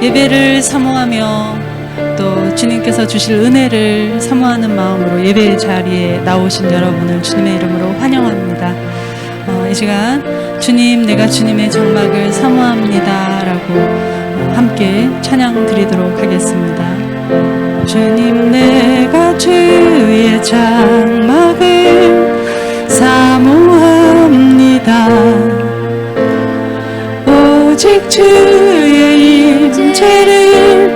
예배를 사모하며 또 주님께서 주실 은혜를 사모하는 마음으로 예배 자리에 나오신 여러분을 주님의 이름으로 환영합니다. 이 시간 주님, 내가 주님의 장막을 사모합니다 라고 함께 찬양 드리도록 하겠습니다. 주님, 내가 주의 장막을 사모합니다. 오직 주의 임재를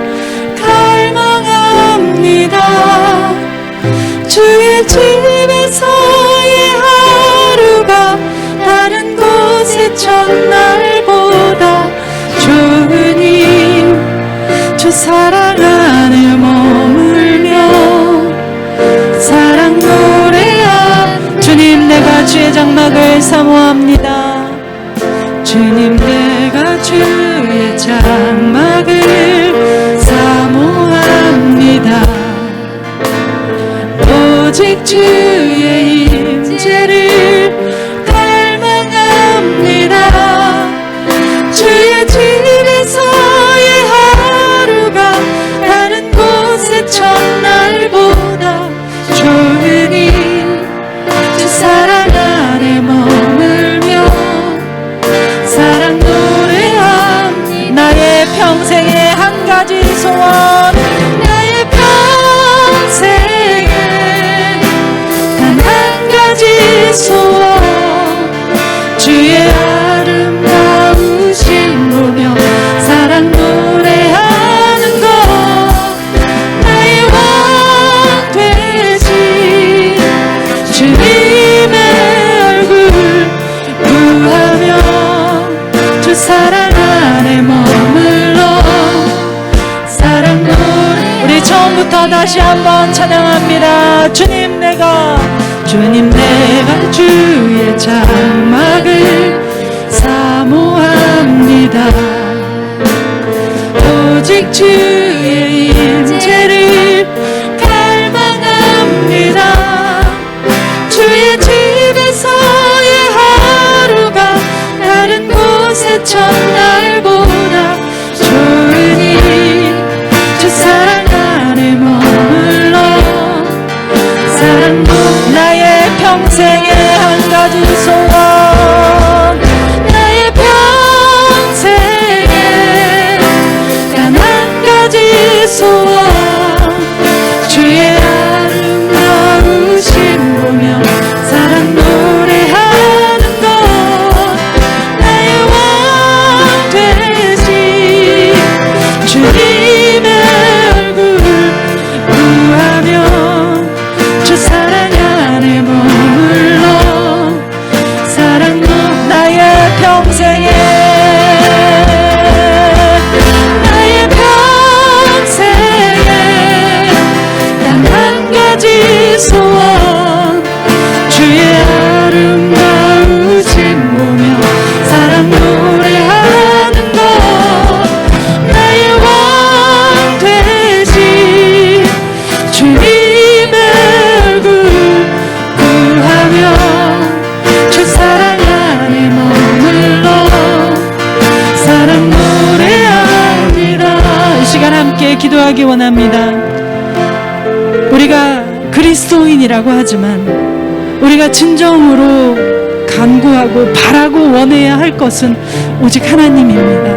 갈망합니다. 주의 집에서의 하루가 다른 곳의 첫날보다 주님, 주 사랑 안에 머물며 사랑 노래한 주님, 내가 주의 장막을 사모합니다. 주님, 내가 주의 장막을 사모합니다. 오직 주의 임재를 갈망합니다. 주의 집에서의 하루가 다른 곳의 첫날보다 주님, 주 사랑 안에 머물며 사랑 노래합니다. 나의 평생의 한 가지 소원, 나의 평생에 단 한 가지 소원, 주의 아름다우신 보며 사랑 노래하는 것, 나의 왕 되신 주님의 얼굴 구하며 주 사랑 안에 머물러 사랑 노래. 우리 처음부터 다시 한번 찬양합니다. 주님, 내가 주의 장막을 사모합니다. 오직 주의 임재를 갈망합니다. 주의 집에서의 하루가 다른 곳의 첫날보다 주님, 주 사랑 안에 머물러 사랑 나의 평생의 한 가지 소원, 나의 평생에 단 한 가지 소원, 주의 아름다우신 보며 사랑 노래하는 것, 나의 왕 되신 주님의 얼굴 구하며 주 사랑 안에 머물러 사랑 나의 평생에 단 한 가지 소원, 주의 아름다우신 보며 사랑 노래하는 것, 나의 왕 되신 주님의 얼굴 구하며 주 사랑 안에 머물러 사랑 노래합니다. 이 시간 함께 기도하기 원합니다. 우리가 그리스도인이라고 하지만 우리가 진정으로 간구하고 바라고 원해야 할 것은 오직 하나님입니다.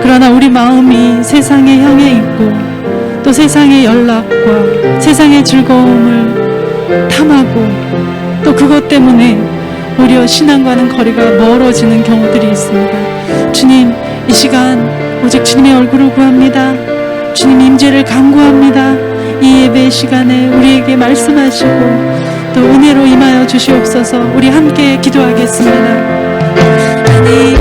그러나 우리 마음이 세상에 향해 있고 또 세상의 연락과 세상의 즐거움을 탐하고 또 그것 때문에 오히려 신앙과는 거리가 멀어지는 경우들이 있습니다. 주님, 이 시간 오직 주님의 얼굴을 구합니다. 주님 임재를 간구합니다. 이 예배 시간에 우리에게 말씀하시고 또 은혜로 임하여 주시옵소서. 우리 함께 기도하겠습니다. 하나님,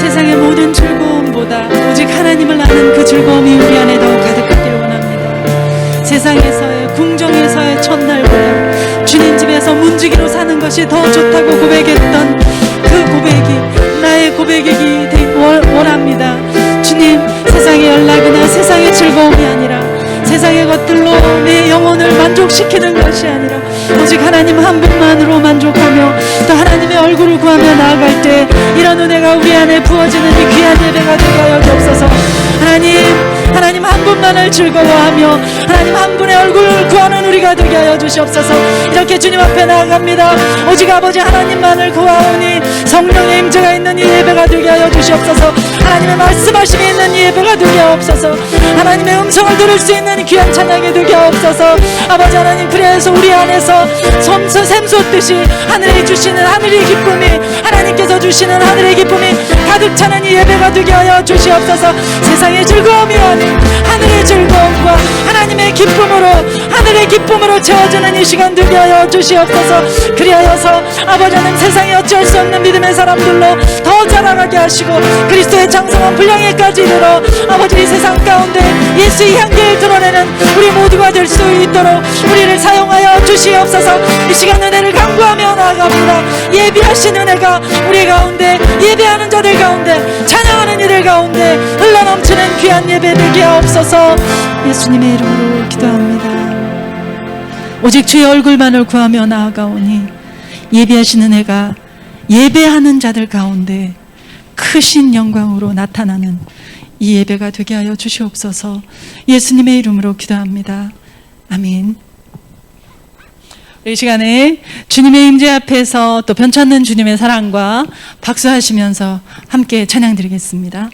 세상의 모든 즐거움보다 오직 하나님을 아는 그 즐거움이 우리 안에 더 가득하기를 원합니다. 세상에서의 궁정에서의 첫날보다 주님 집에서 문지기로 사는 것이 더 좋다고 고백했던 그 고백이 나의 고백이기 원합니다. 주님, 세상의 연락이나 세상의 즐거움이 아니라 세상의 것들로 내 영혼을 만족시키는 것이 아니라 오직 하나님 한 분만으로 만족하며 또 하나님의 얼굴을 구하며 나아갈 때 이런 은혜가 우리 안에 부어지는 이 귀한 예배가 되게 하여 주옵소서. 하나님 한 분만을 즐거워하며 하나님 한 분의 얼굴을 구하는 우리가 되게 하여 주시옵소서. 이렇게 주님 앞에 나아갑니다. 오직 아버지 하나님만을 구하오니 성령의 임재가 있는 이 예배가 되게 하여 주시옵소서. 하나님의 말씀하심이 있는 이 예배가 되게 하옵소서. 하나님의 음성을 들을 수 있는 귀한 찬양이 되게 하옵소서. 아버지 하나님, 그래서 우리 안에서 샘솟듯이 하늘이 주시는 하늘의 기쁨이, 하나님께서 주시는 하늘의 기쁨이 가득 차는 이 예배가 되게 하여 주시옵소서. 세상의 즐거움이 아닌 하늘의 즐거움과 하나님의 기쁨으로, 하늘의 기쁨으로 채워지는 이 시간 되게 하여 주시옵소서. 그리하여서 아버지 하나님, 세상에 어찌할 수 없는 믿음의 사람들로 더 자라가게 하시고 그리스도의 장성한 분량에까지 이르러 아버지 이 세상 가운데 예수의 향기를 드러내는 우리 모두가 될 수 있도록 우리를 사용하여 주시옵소서. 이 시간 은혜를 간구하며 나아갑니다. 예비하신 은혜가 우리 가운데, 예배하는 자들 가운데, 찬양하는 이들 가운데 흘러넘치는 귀한 예배 되게 하옵소서. 예수님의 이름으로 기도합니다. 오직 주의 얼굴만을 구하며 나아가오니 예비하신 은혜가 예배하는 자들 가운데 크신 영광으로 나타나는 이 예배가 되게 하여 주시옵소서. 예수님의 이름으로 기도합니다. 아멘. 이 시간에 주님의 임재 앞에서 또 변찮는 주님의 사랑과 박수하시면서 함께 찬양 드리겠습니다.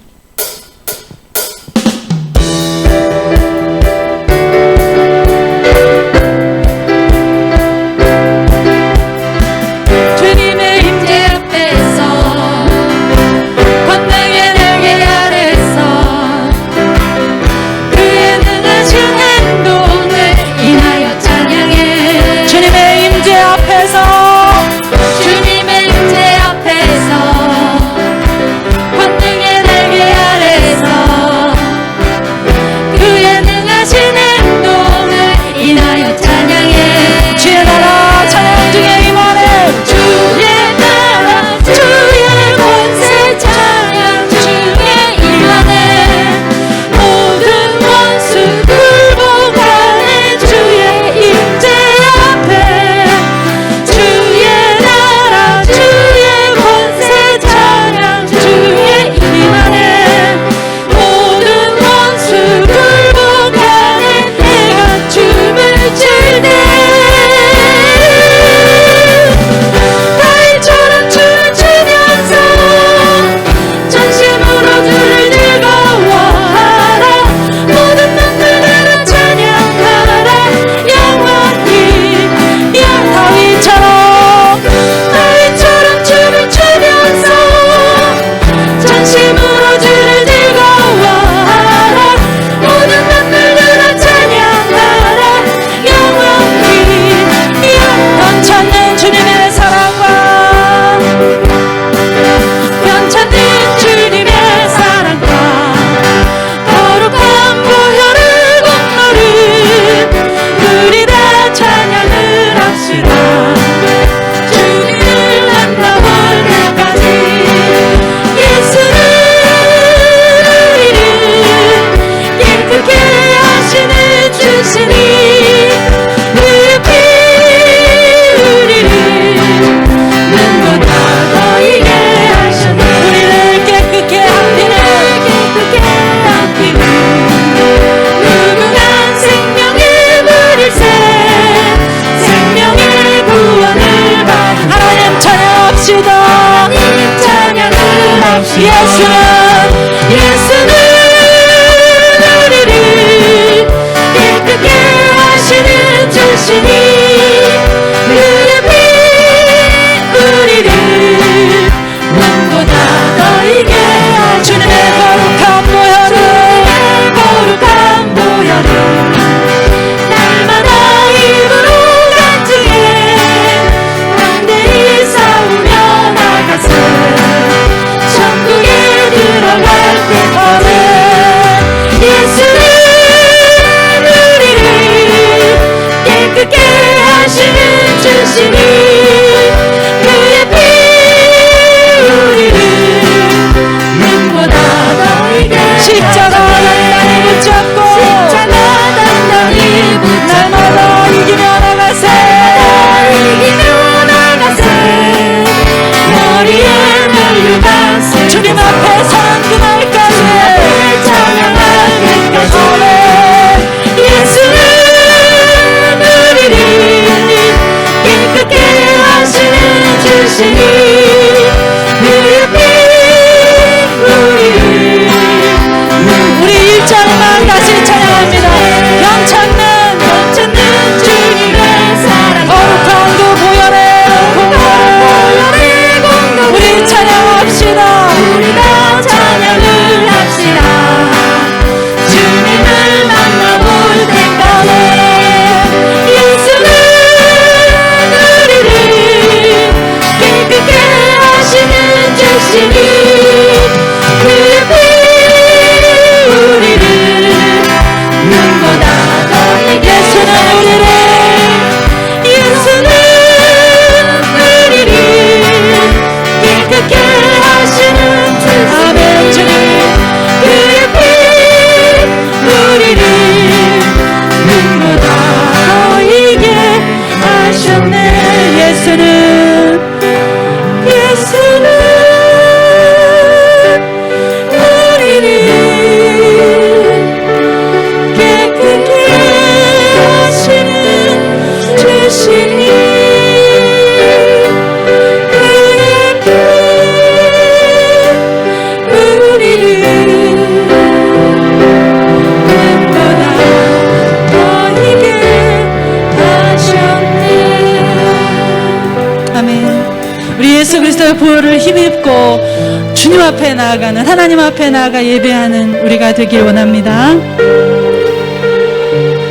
주의 보혈을 힘입고 주님 앞에 나아가는, 하나님 앞에 나아가 예배하는 우리가 되길 원합니다.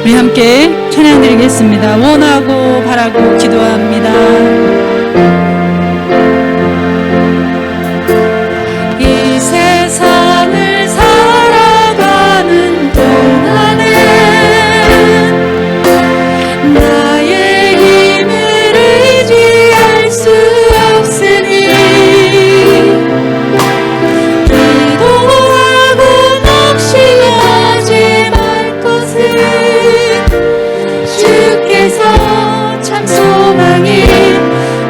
우리 함께 찬양 드리겠습니다. 원하고 바라고 기도합니다. 이 세상을 살아가는 동안에 나의 힘을 의지할 수 없으니 기도하고 낙심하지 말 것을 주께서 참 소망이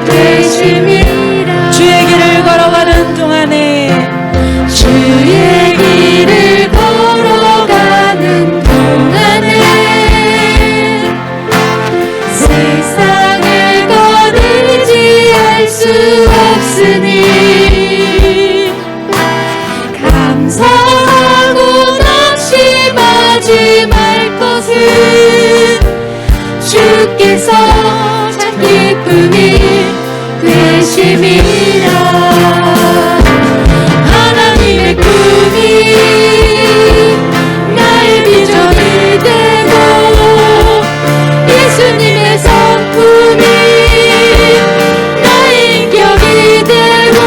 되심이라. 주의 길을 걸어가는 동안에, 주의 길을 걸어가는 동안에 세상을 거느지 할 수 없으니 감사하고 낙심하지 말 것은 주께서 참 기쁨이 되심이라. 하나님의 꿈이 나의 비전이 되고 예수님의 성품이 나의 인격이 되고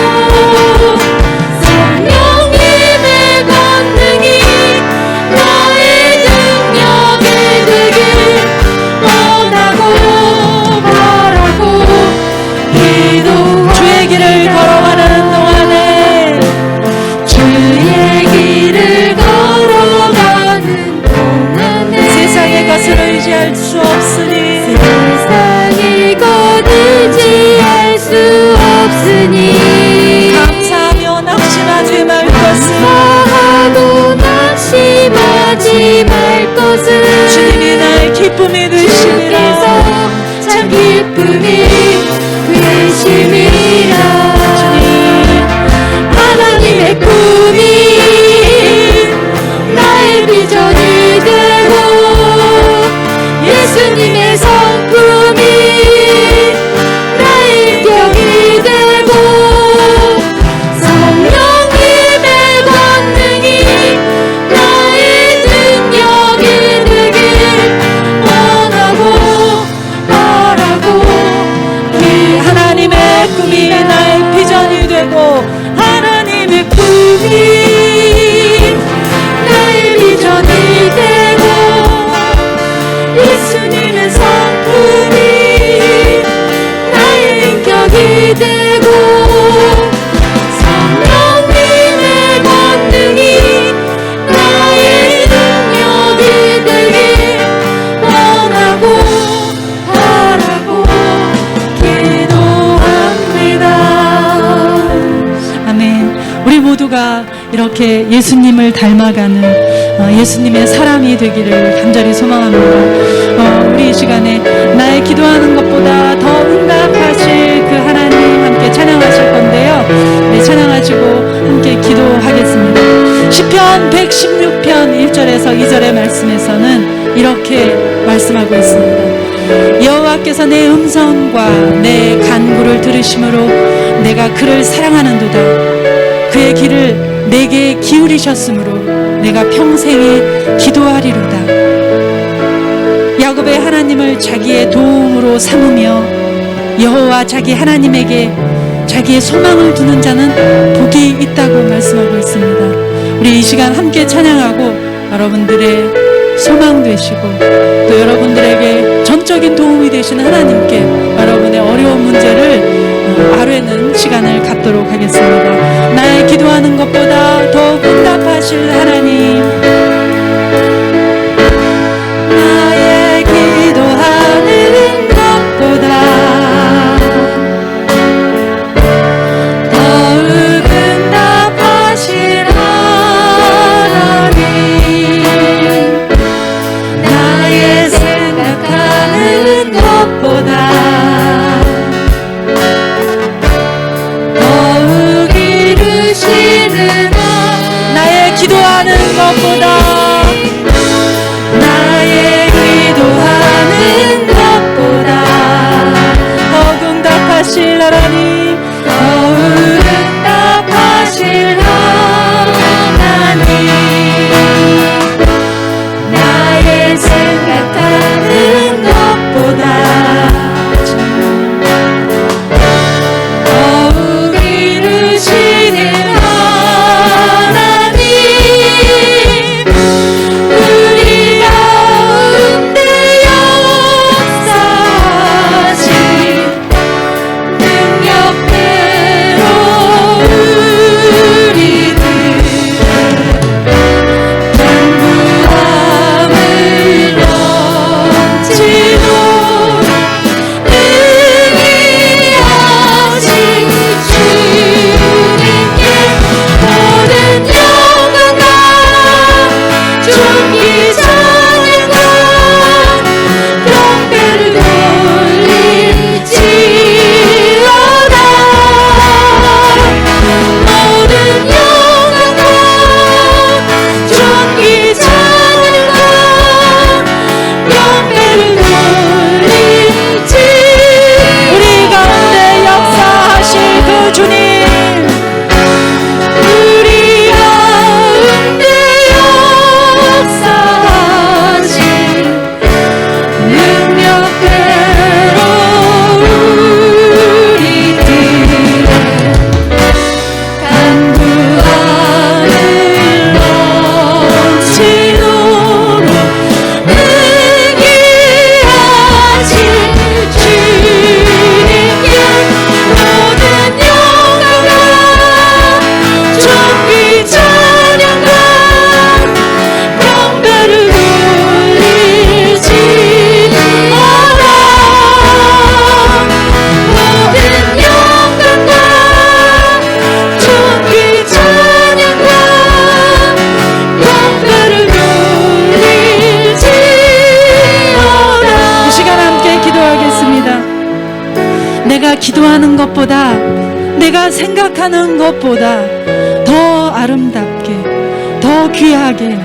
성령님의 권능이 나의 능력이 되길 원하고 바라고 기도하고. 주의 길을 걸어가는 동안에, 주의 길을 걸어가는 동안에 세상의 것을 의지할 수 없으니, 세상의 것 의지할 수 없으니 감사하며 낙심하지 말 것을, 감사하고 낙심하지 말 것을 주님이 나의 기쁨이 되시리라. 참 기쁨이 되심이라. 하나님의 꿈이 나의 비전이 되고 예수님의 성품이 나의 인격이 되고 성령님의 권능이 나의 능력이 되길 원하고 바라고. 하나님의 꿈이 나의 비전이 되고 하나님의 꿈이 나의 비전이 되고 예수님의 성품이 나의 인격이 되고 성령님의 권능이 나의 능력이 되길 원하고 바라고 기도합니다. 아멘. 우리 모두가 이렇게 예수님을 닮아가는 예수님의 사람이 되기를 간절히 소망합니다. 우리 이 시간에 나의 기도하는 것보다 더 응답하실 그 하나님 함께 찬양하실 건데요. 네, 찬양하시고 함께 기도하겠습니다. 시편 116편 1절에서 2절의 말씀에서는 이렇게 말씀하고 있습니다. 여호와께서 내 음성과 내 간구를 들으심으로 내가 그를 사랑하는도다. 그의 길을 내게 기울이셨으므로 내가 평생에 기도하리로다. 야곱의 하나님을 자기의 도움으로 삼으며 여호와 자기 하나님에게 자기의 소망을 두는 자는 복이 있다고 말씀하고 있습니다. 우리 이 시간 함께 찬양하고 여러분들의 소망 되시고 또 여러분들에게 전적인 도움이 되시는 하나님께 여러분의 어려운 문제를 아뢰는 시간을 갖도록 하겠습니다. 나의 기도하는 것보다 더욱 응답하실 하나님, 나의 기도하는 것보다 더욱 응답하실 하나님, 나의 생각하는 것보다 기도하는 것보다 기도하는 것보다, 내가 생각하는 것보다 더 아름답게, 더 귀하게,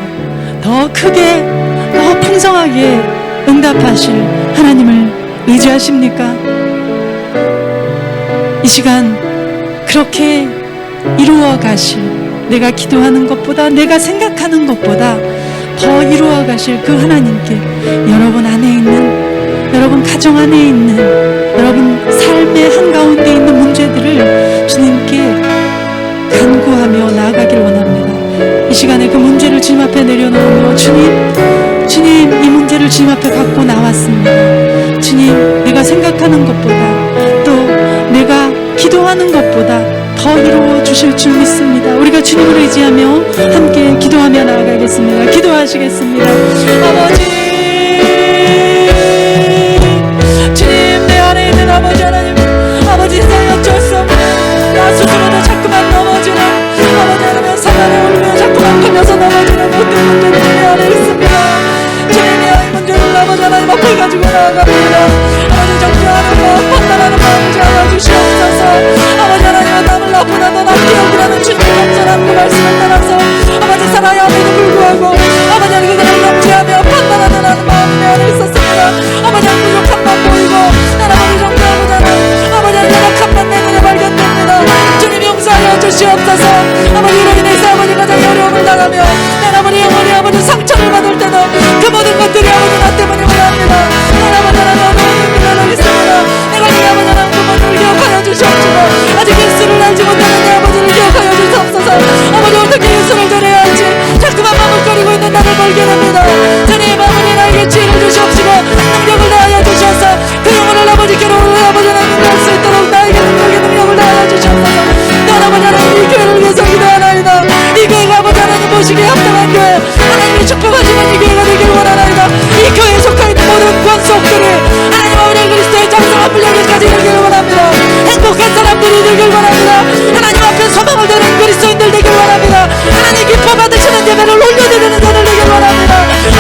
더 크게, 더 풍성하게 응답하실 하나님을 의지하십니까? 이 시간 그렇게 이루어 가실, 내가 기도하는 것보다, 내가 생각하는 것보다 더 이루어 가실 그 하나님께 여러분 안에 있는, 여러분 가정 안에 있는, 여러분 삶의 한가운데 있는 문제들을 주님께 간구하며 나아가길 원합니다. 이 시간에 그 문제를 주님 앞에 내려놓으며, 주님 이 문제를 주님 앞에 갖고 나왔습니다. 주님, 내가 생각하는 것보다, 또 내가 기도하는 것보다 더 이루어 주실 줄 믿습니다. 우리가 주님을 의지하며 함께 기도하며 나아가겠습니다. 기도하시겠습니다. 아버지, 주님, 내 안에 있는 아버지 하나님, 아버지, 세상에 어쩔 수 없는 나 스스로도 자꾸만 넘어지는, 아버지 하나님, 사단에 울며 자꾸만 걸려서 넘어지는 모든 문제들이 내 안에 있습니다. 주님이 이 문제를 아버지 하나님 앞에 가지고 나아갑니다. 아버지, 정죄하는 마음, 판단하는 마음을 자여 주시옵소서. 아버지 하나님은 남을 나쁘다 너 낫게 여기라는 주님의 겸손한 그 말씀을 따라서 아버지 살아야 함에도 불구하고 아버지 하나님 그들을 정죄하며 판단하는 마음이 내 안에 있었습니다. 아버지 하나님 부족함만 보이고 난 아버지 정죄하고자 하는 아버지 하나님 연약함만 내 눈에 발견됩니다. 주님 용서하여 주시옵소서. 아버지 이로 인해서 아버지 가장 어려움을 당하며 난 아버지 영원히 아버지 상처를 받을 때도 그 모든 것들이 아버지 나 때문임을 압니다. 난 아버지 하나님 어려운 힘이 있습니다. 내가 이 아버지 하나님 그 모든 기억하여 주시옵시고 아직 예수를 알지 못하는 내 아버지를 기억하여 주시옵소서. 아버지 어떻게 예수를 전해야 할지 자꾸만 머뭇거리고 있는 나를 발견합니다. 주님 아버지 나에게 지혜를 주시옵시고 능력을 다하여 주셔서 그 영혼을 아버지께로 아버지 하나님 갈 수 있도록 나에게 능력을 다하여 주시옵소서. 난 아버지 하나님 이 교회를 위해서 기도하나이다. 이 교회가 아버지 하나님 보시기에 합당한 교회, 하나님이 축복하시는 이 교회가 되길 원하나이다. 이 교회에 속해 있는 모든 권속들이 하나님 아버지 그리스도의 장성한 분량에까지 이르길 원합니다. 행복한 사람들이 되길 원합니다. 하나님 앞에 소망을 드는 그리스도인들 되길 원합니다. 하나님 기뻐 받으시는 예배를 올려드리는 자들 되길 원합니다.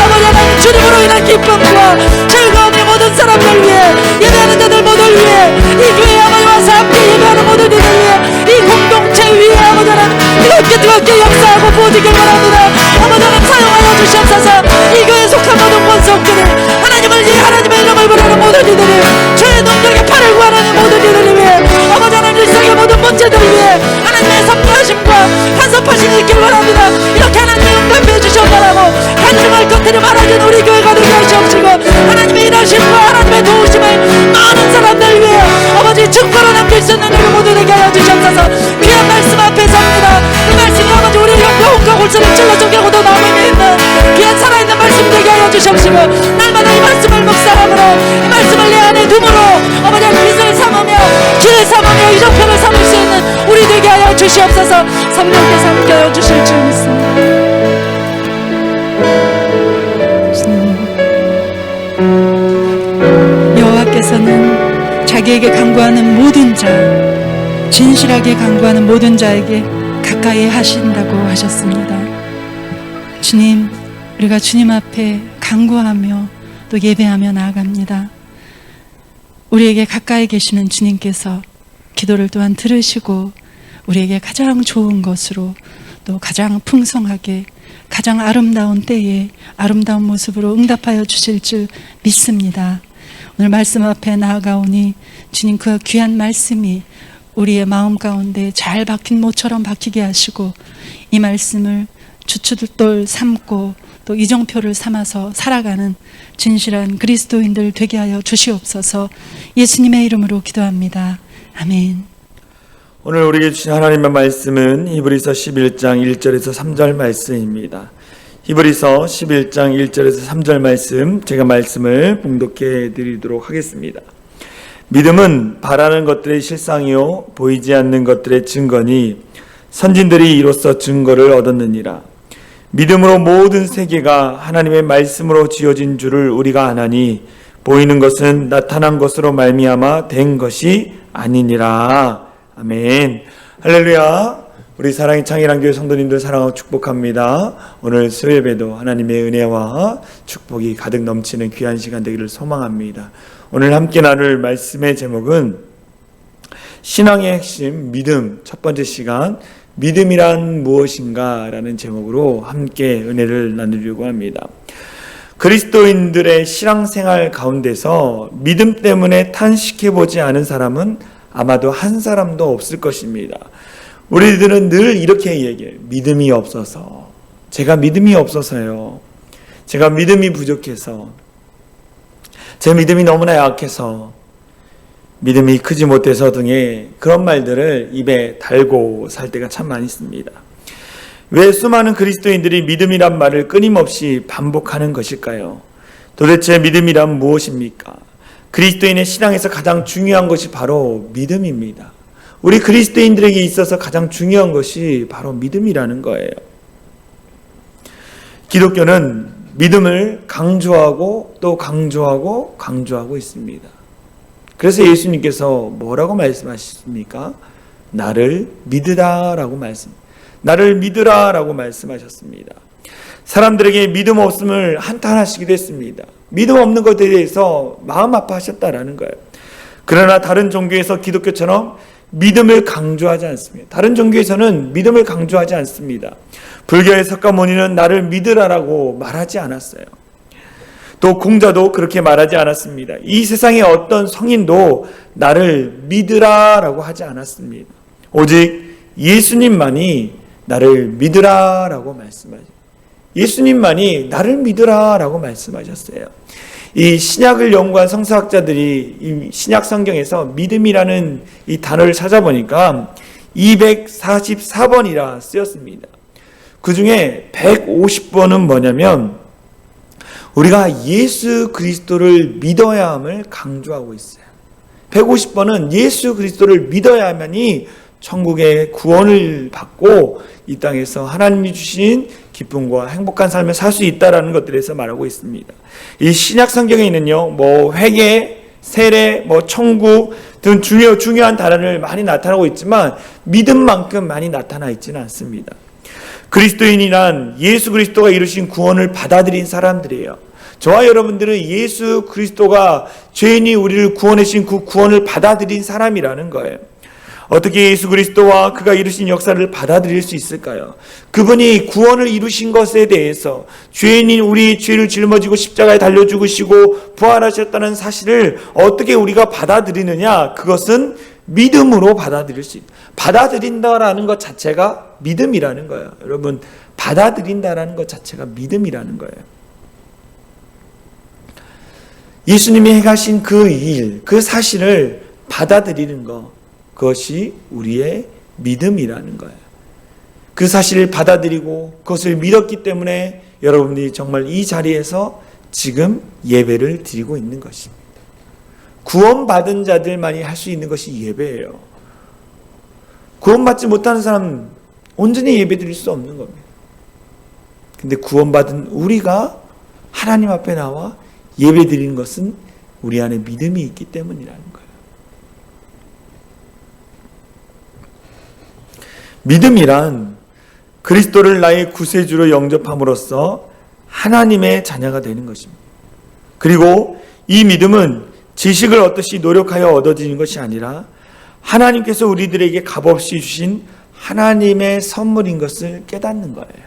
아버지 하나님 주님으로 인한 기쁨과 즐거움이 모든 사람들 위해, 예배하는 자들 모두 위해, 이 교회에 아버지 와서 함께 예배하는 모든 이들 위해, 이 공동체 위에 아버지 하나님 뜨겁게 역사하고 부어지길 원합니다. 아버지 하나님 사용하여 주시옵소서. 이 교회에 속한 모든 권속들이 하나님의 이름을 부르는 모든 이들이 주의 능력에 팔을 구하는 모든 이들을 위해, 아버지 하나님 일상의 모든 문제들 위해 하나님의 섭리하심과 간섭하심이 있길 원합니다. 이렇게 하나님의 응답해 주셨다라고 간증할 것들이 많아진 우리 교회가 되게 하시옵시고 하나님의 일하심과 하나님의 도우심을 많은 사람들 위해 아버지 증거로 남길 수 있는 우리 모두 되게 하여 주시옵소서. 귀한 말씀 앞에 섭니다. 이 말씀이 아버지 우리의 영과 골수를 찔러 쪼개고도 남음이 있는 귀한 살아있는 말씀 되게 하여 주시옵시고 날마다 이 말씀을 묵상함으로 이 말씀을 내 안에 둠으로 아버지 빛을 삼으며 길을 삼으며 이정표를 삼을 수 있는 우리 되게 하여 주시옵소서. 성령께서 함께 하여 주실 줄 믿습니다. 여호와께서는 자기에게 간구하는 모든 자, 진실하게 간구하는 모든 자에게 가까이 하신다고 하셨습니다. 주님, 우리가 주님 앞에 간구하며 또 예배하며 나아갑니다. 우리에게 가까이 계시는 주님께서 기도를 또한 들으시고 우리에게 가장 좋은 것으로 또 가장 풍성하게 가장 아름다운 때에 아름다운 모습으로 응답하여 주실 줄 믿습니다. 오늘 말씀 앞에 나아가오니 주님 그 귀한 말씀이 우리의 마음 가운데 잘 박힌 모처럼 박히게 하시고 이 말씀을 주춧돌 삼고 또 이정표를 삼아서 살아가는 진실한 그리스도인들 되게 하여 주시옵소서. 예수님의 이름으로 기도합니다. 아멘. 오늘 우리에게 주신 하나님의 말씀은 히브리서 11장 1절에서 3절 말씀입니다. 히브리서 11장 1절에서 3절 말씀, 제가 말씀을 봉독해 드리도록 하겠습니다. 믿음은 바라는 것들의 실상이요 보이지 않는 것들의 증거니 선진들이 이로써 증거를 얻었느니라. 믿음으로 모든 세계가 하나님의 말씀으로 지어진 줄을 우리가 아나니 보이는 것은 나타난 것으로 말미암아 된 것이 아니니라. 아멘. 할렐루야. 우리 사랑의 창일한교회 성도님들 사랑하고 축복합니다. 오늘 수요예배도 하나님의 은혜와 축복이 가득 넘치는 귀한 시간 되기를 소망합니다. 오늘 함께 나눌 말씀의 제목은 신앙의 핵심, 믿음. 첫 번째 시간, 믿음이란 무엇인가? 라는 제목으로 함께 은혜를 나누려고 합니다. 그리스도인들의 신앙생활 가운데서 믿음 때문에 탄식해보지 않은 사람은 아마도 한 사람도 없을 것입니다. 우리들은 늘 이렇게 얘기해요. 믿음이 없어서. 제가 믿음이 없어서요. 제가 믿음이 부족해서. 제 믿음이 너무나 약해서. 믿음이 크지 못해서 등의 그런 말들을 입에 달고 살 때가 참 많이 있습니다. 왜 수많은 그리스도인들이 믿음이란 말을 끊임없이 반복하는 것일까요? 도대체 믿음이란 무엇입니까? 그리스도인의 신앙에서 가장 중요한 것이 바로 믿음입니다. 우리 그리스도인들에게 있어서 가장 중요한 것이 바로 믿음이라는 거예요. 기독교는 믿음을 강조하고 또 강조하고 있습니다. 그래서 예수님께서 뭐라고 말씀하셨습니까? 나를 믿으라라고 나를 믿으라라고 말씀하셨습니다. 사람들에게 믿음 없음을 한탄하시기도 했습니다. 믿음 없는 것에 대해서 마음 아파하셨다라는 거예요. 그러나 다른 종교에서 기독교처럼 믿음을 강조하지 않습니다. 다른 종교에서는 믿음을 강조하지 않습니다. 불교의 석가모니는 나를 믿으라라고 말하지 않았어요. 또 공자도 그렇게 말하지 않았습니다. 이 세상의 어떤 성인도 나를 믿으라라고 하지 않았습니다. 오직 예수님만이 나를 믿으라라고 말씀하셨어요. 예수님만이 나를 믿으라라고 말씀하셨어요. 이 신약을 연구한 성서학자들이 이 신약 성경에서 믿음이라는 이 단어를 찾아보니까 244번이라 쓰였습니다. 그 중에 150번은 뭐냐면 우리가 예수 그리스도를 믿어야 함을 강조하고 있어요. 150번은 예수 그리스도를 믿어야만이 천국의 구원을 받고 이 땅에서 하나님이 주신 기쁨과 행복한 삶을 살 수 있다라는 것들에서 말하고 있습니다. 이 신약 성경에는요, 회개, 세례, 천국 등 중요한 단어를 많이 나타나고 있지만 믿음만큼 많이 나타나 있지는 않습니다. 그리스도인이란 예수 그리스도가 이루신 구원을 받아들인 사람들이에요. 저와 여러분들은 예수 그리스도가 죄인이 우리를 구원해 주신 그 구원을 받아들인 사람이라는 거예요. 어떻게 예수 그리스도와 그가 이루신 역사를 받아들일 수 있을까요? 그분이 구원을 이루신 것에 대해서 죄인인 우리 죄를 짊어지고 십자가에 달려 죽으시고 부활하셨다는 사실을 어떻게 우리가 받아들이느냐? 그것은 믿음으로 받아들일 수 있다. 받아들인다라는 것 자체가 믿음이라는 거예요. 여러분, 받아들인다라는 것 자체가 믿음이라는 거예요. 예수님이 행하신 그 일, 그 사실을 받아들이는 것, 그것이 우리의 믿음이라는 거예요. 그 사실을 받아들이고 그것을 믿었기 때문에 여러분들이 정말 이 자리에서 지금 예배를 드리고 있는 것입니다. 구원받은 자들만이 할 수 있는 것이 예배예요. 구원받지 못하는 사람은 온전히 예배 드릴 수 없는 겁니다. 근데 구원받은 우리가 하나님 앞에 나와 예배 드리는 것은 우리 안에 믿음이 있기 때문이라는 거예요. 믿음이란 그리스도를 나의 구세주로 영접함으로써 하나님의 자녀가 되는 것입니다. 그리고 이 믿음은 지식을 얻듯이 노력하여 얻어지는 것이 아니라 하나님께서 우리들에게 값없이 주신 하나님의 선물인 것을 깨닫는 거예요.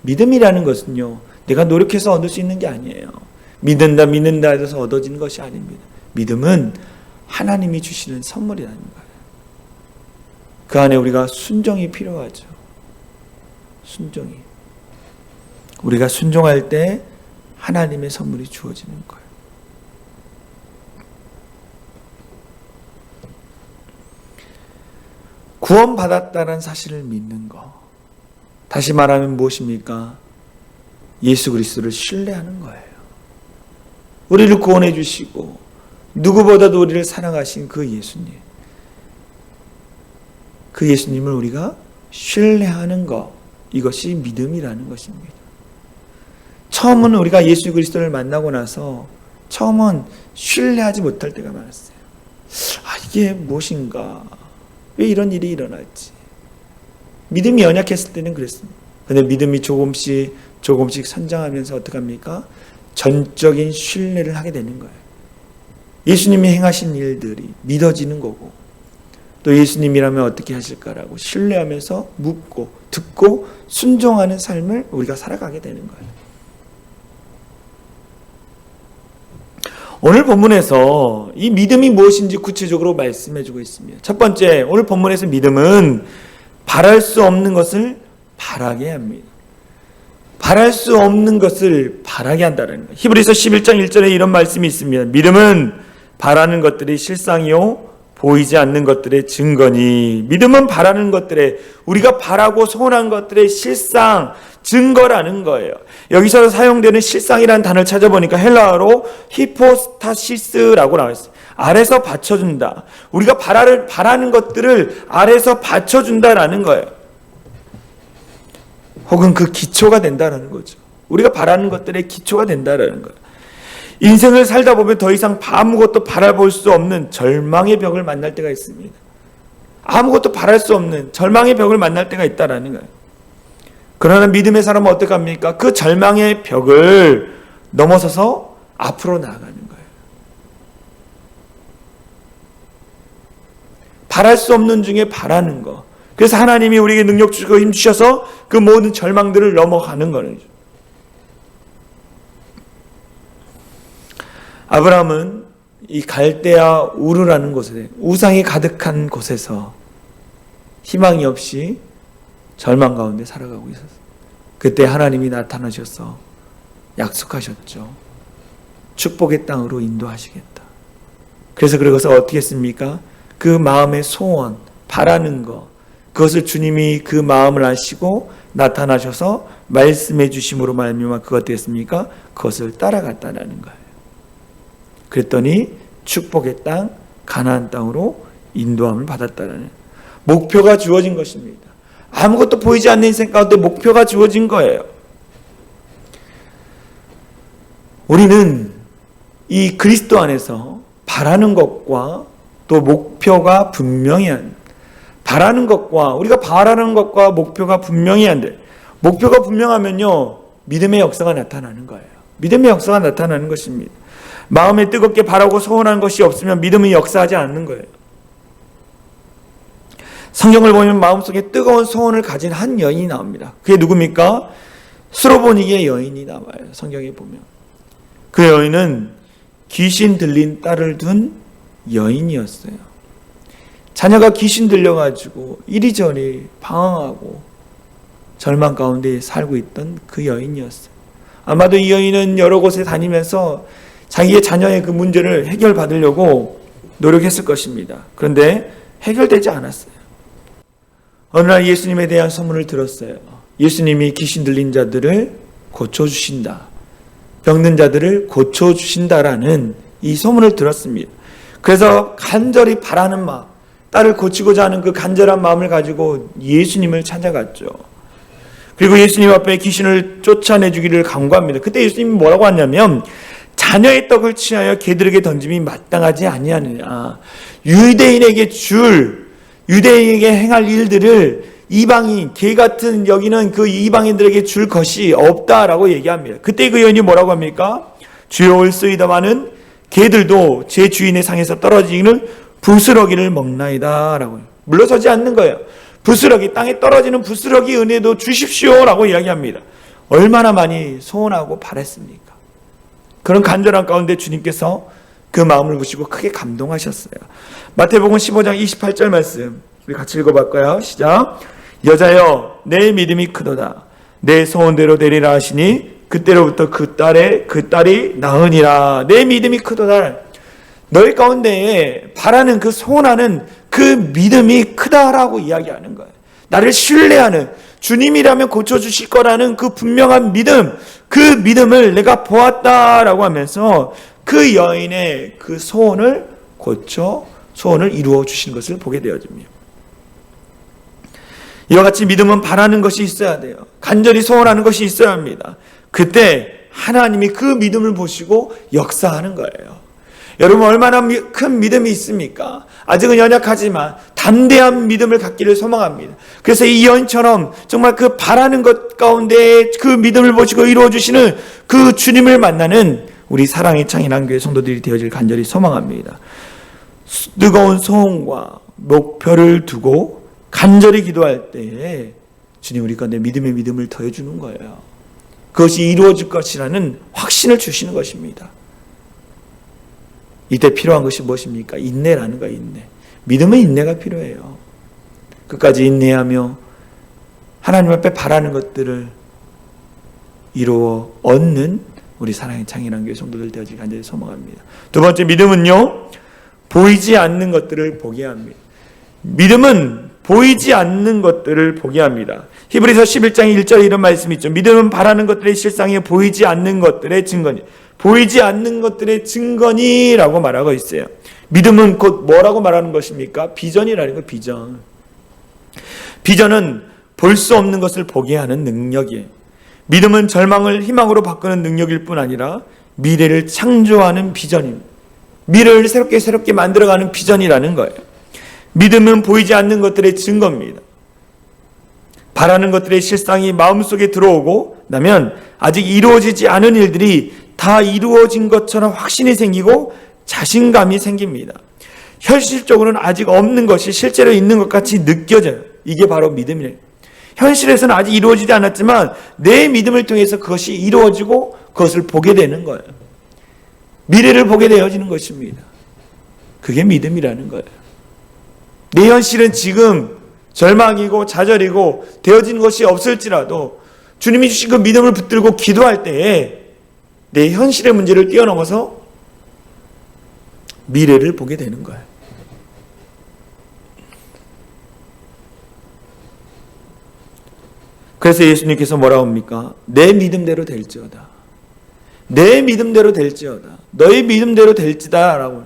믿음이라는 것은요, 내가 노력해서 얻을 수 있는 게 아니에요. 믿는다 해서 얻어지는 것이 아닙니다. 믿음은 하나님이 주시는 선물이라는 거예요. 그 안에 우리가 순종이 필요하죠. 순종이. 우리가 순종할 때 하나님의 선물이 주어지는 거예요. 구원받았다는 사실을 믿는 것. 다시 말하면 무엇입니까? 예수 그리스도를 신뢰하는 거예요. 우리를 구원해 주시고 누구보다도 우리를 사랑하신 그 예수님. 그 예수님을 우리가 신뢰하는 것. 이것이 믿음이라는 것입니다. 처음은 우리가 예수 그리스도를 만나고 나서 처음은 신뢰하지 못할 때가 많았어요. 이게 무엇인가? 왜 이런 일이 일어났지? 믿음이 연약했을 때는 그랬습니다. 그런데 믿음이 조금씩 성장하면서 어떻게 합니까? 전적인 신뢰를 하게 되는 거예요. 예수님이 행하신 일들이 믿어지는 거고 또 예수님이라면 어떻게 하실까라고 신뢰하면서 묻고 듣고 순종하는 삶을 우리가 살아가게 되는 거예요. 오늘 본문에서 이 믿음이 무엇인지 구체적으로 말씀해주고 있습니다. 첫 번째, 오늘 본문에서 믿음은 바랄 수 없는 것을 바라게 합니다. 바랄 수 없는 것을 바라게 한다는 거예요. 히브리서 11장 1절에 이런 말씀이 있습니다. 믿음은 바라는 것들이 실상이요 보이지 않는 것들의 증거니. 믿음은 바라는 것들의, 우리가 바라고 소원한 것들의 실상, 증거라는 거예요. 여기서 사용되는 실상이라는 단어를 찾아보니까 헬라어로 히포스타시스라고 나와 있어요. 아래서 받쳐준다. 우리가 바라는 것들을 아래서 받쳐준다라는 거예요. 혹은 그 기초가 된다라는 거죠. 우리가 바라는 것들의 기초가 된다라는 거예요. 인생을 살다 보면 더 이상 아무것도 바라볼 수 없는 절망의 벽을 만날 때가 있습니다. 아무것도 바랄 수 없는 절망의 벽을 만날 때가 있다라는 거예요. 그러나 믿음의 사람은 어떻게 합니까? 그 절망의 벽을 넘어서서 앞으로 나아가는 거예요. 바랄 수 없는 중에 바라는 거. 그래서 하나님이 우리에게 능력 주시고 힘 주셔서 그 모든 절망들을 넘어가는 거죠. 아브라함은 이 갈대아 우르라는 곳에, 우상이 가득한 곳에서 희망이 없이 절망 가운데 살아가고 있었어요. 그때 하나님이 나타나셔서 약속하셨죠. 축복의 땅으로 인도하시겠다. 그래서 그것을 어떻게 했습니까? 그 마음의 소원, 바라는 것, 그것을 주님이 그 마음을 아시고 나타나셔서 말씀해 주심으로 말미암아 그것 됐습니까? 그것을 따라갔다는 거예요. 그랬더니 축복의 땅, 가나안 땅으로 인도함을 받았다는 목표가 주어진 것입니다. 아무것도 보이지 않는 인생 가운데 목표가 주어진 거예요. 우리는 이 그리스도 안에서 바라는 것과 또 목표가 분명히 바라는 것과 우리가 바라는 것과 목표가 분명히 한데, 목표가 분명하면요 믿음의 역사가 나타나는 거예요. 믿음의 역사가 나타나는 것입니다. 마음에 뜨겁게 바라고 소원한 것이 없으면 믿음이 역사하지 않는 거예요. 성경을 보면 마음속에 뜨거운 소원을 가진 한 여인이 나옵니다. 그게 누굽니까? 수로보니게 여인이 나와요. 성경에 보면 그 여인은 귀신 들린 딸을 둔 여인이었어요. 자녀가 귀신 들려가지고 이리저리 방황하고 절망 가운데 살고 있던 그 여인이었어요. 아마도 이 여인은 여러 곳에 다니면서 자기의 자녀의 그 문제를 해결받으려고 노력했을 것입니다. 그런데 해결되지 않았어요. 어느 날 예수님에 대한 소문을 들었어요. 예수님이 귀신 들린 자들을 고쳐주신다. 병든 자들을 고쳐주신다라는 이 소문을 들었습니다. 그래서 간절히 바라는 마음, 딸을 고치고자 하는 그 간절한 마음을 가지고 예수님을 찾아갔죠. 그리고 예수님 앞에 귀신을 쫓아내주기를 간구합니다. 그때 예수님이 뭐라고 하냐면, 자녀의 떡을 취하여 개들에게 던짐이 마땅하지 아니하느냐. 유대인에게 행할 일들을 이방인, 개 같은 여기는 그 이방인들에게 줄 것이 없다라고 얘기합니다. 그때 그 여인이 뭐라고 합니까? 주여 올소이다마는 개들도 제 주인의 상에서 떨어지는 부스러기를 먹나이다 라고 물러서지 않는 거예요. 부스러기, 땅에 떨어지는 부스러기 은혜도 주십시오 라고 이야기합니다. 얼마나 많이 소원하고 바랬습니까? 그런 간절한 가운데 주님께서 그 마음을 보시고 크게 감동하셨어요. 마태복음 15장 28절 말씀 우리 같이 읽어볼까요? 시작. 여자여 내 믿음이 크도다. 내 소원대로 되리라 하시니 그때로부터 그 딸이 나으니라. 내 믿음이 크도다. 너희 가운데 바라는 그 소원하는 그 믿음이 크다라고 이야기하는 거예요. 나를 신뢰하는, 주님이라면 고쳐주실 거라는 그 분명한 믿음, 그 믿음을 내가 보았다라고 하면서 그 여인의 그 소원을 소원을 이루어 주신 것을 보게 되어집니다. 이와 같이 믿음은 바라는 것이 있어야 돼요. 간절히 소원하는 것이 있어야 합니다. 그때 하나님이 그 믿음을 보시고 역사하는 거예요. 여러분 얼마나 큰 믿음이 있습니까? 아직은 연약하지만 담대한 믿음을 갖기를 소망합니다. 그래서 이 여인처럼 정말 그 바라는 것 가운데 그 믿음을 보시고 이루어주시는 그 주님을 만나는 우리 사랑의 창인한교회 성도들이 되어질 간절히 소망합니다. 뜨거운 소원과 목표를 두고 간절히 기도할 때에 주님 우리 가운데 믿음의 믿음을 더해주는 거예요. 그것이 이루어질 것이라는 확신을 주시는 것입니다. 이때 필요한 것이 무엇입니까? 인내라는 거예요. 인내. 믿음은 인내가 필요해요. 끝까지 인내하며 하나님 앞에 바라는 것들을 이루어 얻는 우리 사랑의 창일한교회 성도들 되어지길 간절히 소망합니다. 두 번째, 믿음은요, 보이지 않는 것들을 보게 합니다. 믿음은 보이지 않는 것들을 보게 합니다. 히브리서 11장 1절에 이런 말씀이 있죠. 믿음은 바라는 것들의 실상에 보이지 않는 것들의 증거니. 보이지 않는 것들의 증거니라고 말하고 있어요. 믿음은 곧 뭐라고 말하는 것입니까? 비전이라는 거, 비전. 비전은 볼 수 없는 것을 보게 하는 능력이에요. 믿음은 절망을 희망으로 바꾸는 능력일 뿐 아니라 미래를 창조하는 비전입니다. 미래를 새롭게 만들어가는 비전이라는 거예요. 믿음은 보이지 않는 것들의 증거입니다. 바라는 것들의 실상이 마음속에 들어오고 나면 아직 이루어지지 않은 일들이 다 이루어진 것처럼 확신이 생기고 자신감이 생깁니다. 현실적으로는 아직 없는 것이 실제로 있는 것 같이 느껴져요. 이게 바로 믿음이에요. 현실에서는 아직 이루어지지 않았지만 내 믿음을 통해서 그것이 이루어지고 그것을 보게 되는 거예요. 미래를 보게 되어지는 것입니다. 그게 믿음이라는 거예요. 내 현실은 지금 절망이고 좌절이고 되어진 것이 없을지라도 주님이 주신 그 믿음을 붙들고 기도할 때에 내 현실의 문제를 뛰어넘어서 미래를 보게 되는 거예요. 그래서 예수님께서 뭐라고 합니까? 내 믿음대로 될지어다. 내 믿음대로 될지어다. 너의 믿음대로 될지다 라고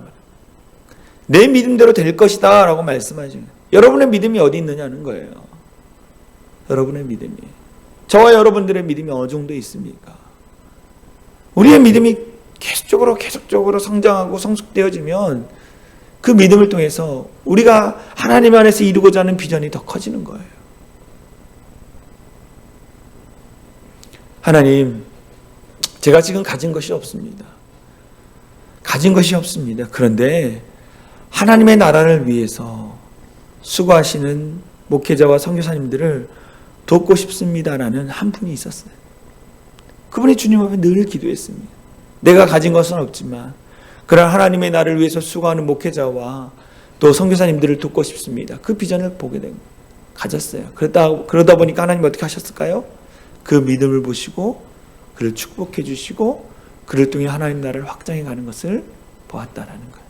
내 믿음대로 될 것이다 라고 말씀하시는 거예요. 여러분의 믿음이 어디 있느냐는 거예요. 여러분의 믿음이. 저와 여러분들의 믿음이 어느 정도 있습니까? 우리의 믿음이 계속적으로 성장하고 성숙되어지면 그 믿음을 통해서 우리가 하나님 안에서 이루고자 하는 비전이 더 커지는 거예요. 하나님, 제가 지금 가진 것이 없습니다. 가진 것이 없습니다. 그런데 하나님의 나라를 위해서 수고하시는 목회자와 선교사님들을 돕고 싶습니다라는 한 분이 있었어요. 그분이 주님 앞에 늘 기도했습니다. 내가 가진 것은 없지만 그러나 하나님의 나라를 위해서 수고하는 목회자와 또 선교사님들을 돕고 싶습니다. 그 비전을 보게 된 거예요. 가졌어요. 그러다 보니까 하나님 어떻게 하셨을까요? 그 믿음을 보시고 그를 축복해 주시고 그를 통해 하나님 나라를 확장해 가는 것을 보았다라는 거예요.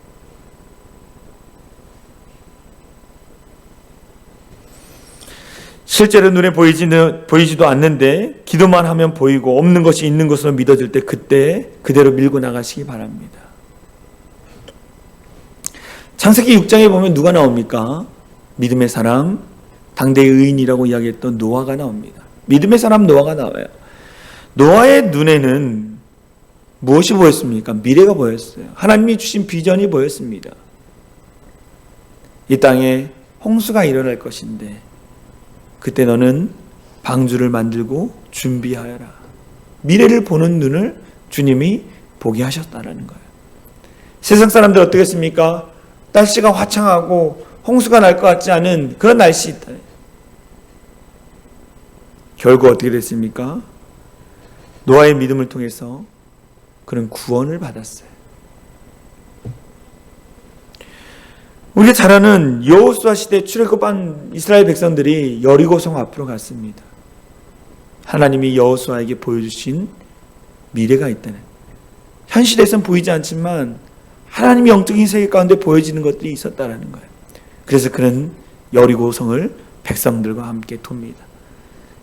실제로 눈에 보이지도 않는데 기도만 하면 보이고 없는 것이 있는 것으로 믿어질 때 그때 그대로 밀고 나가시기 바랍니다. 창세기 6장에 보면 누가 나옵니까? 믿음의 사람, 당대의 의인이라고 이야기했던 노아가 나옵니다. 믿음의 사람 노아가 나와요. 노아의 눈에는 무엇이 보였습니까? 미래가 보였어요. 하나님이 주신 비전이 보였습니다. 이 땅에 홍수가 일어날 것인데 그때 너는 방주를 만들고 준비하여라. 미래를 보는 눈을 주님이 보게 하셨다라는 거예요. 세상 사람들 어떻겠습니까? 날씨가 화창하고 홍수가 날 것 같지 않은 그런 날씨 있다. 결국 어떻게 됐습니까? 노아의 믿음을 통해서 그는 구원을 받았어요. 우리가 잘 아는 여호수아 시대 출애굽한 이스라엘 백성들이 여리고성 앞으로 갔습니다. 하나님이 여호수아에게 보여주신 미래가 있다는, 현실에선 보이지 않지만 하나님이 영적인 세계 가운데 보여지는 것들이 있었다라는 거예요. 그래서 그는 여리고성을 백성들과 함께 돕니다.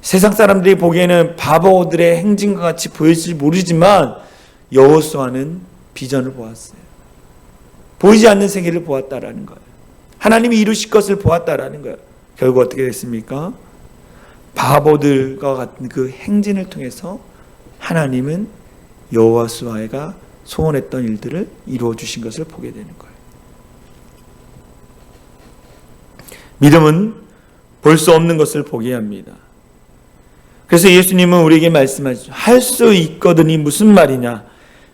세상 사람들이 보기에는 바보들의 행진과 같이 보일지 모르지만 여호수아는 비전을 보았어요. 보이지 않는 세계를 보았다라는 거예요. 하나님이 이루실 것을 보았다라는 거예요. 결국 어떻게 됐습니까? 바보들과 같은 그 행진을 통해서 하나님은 여호수아가 소원했던 일들을 이루어 주신 것을 보게 되는 거예요. 믿음은 볼 수 없는 것을 보게 합니다. 그래서 예수님은 우리에게 말씀하시죠. 할 수 있거든이 무슨 말이냐?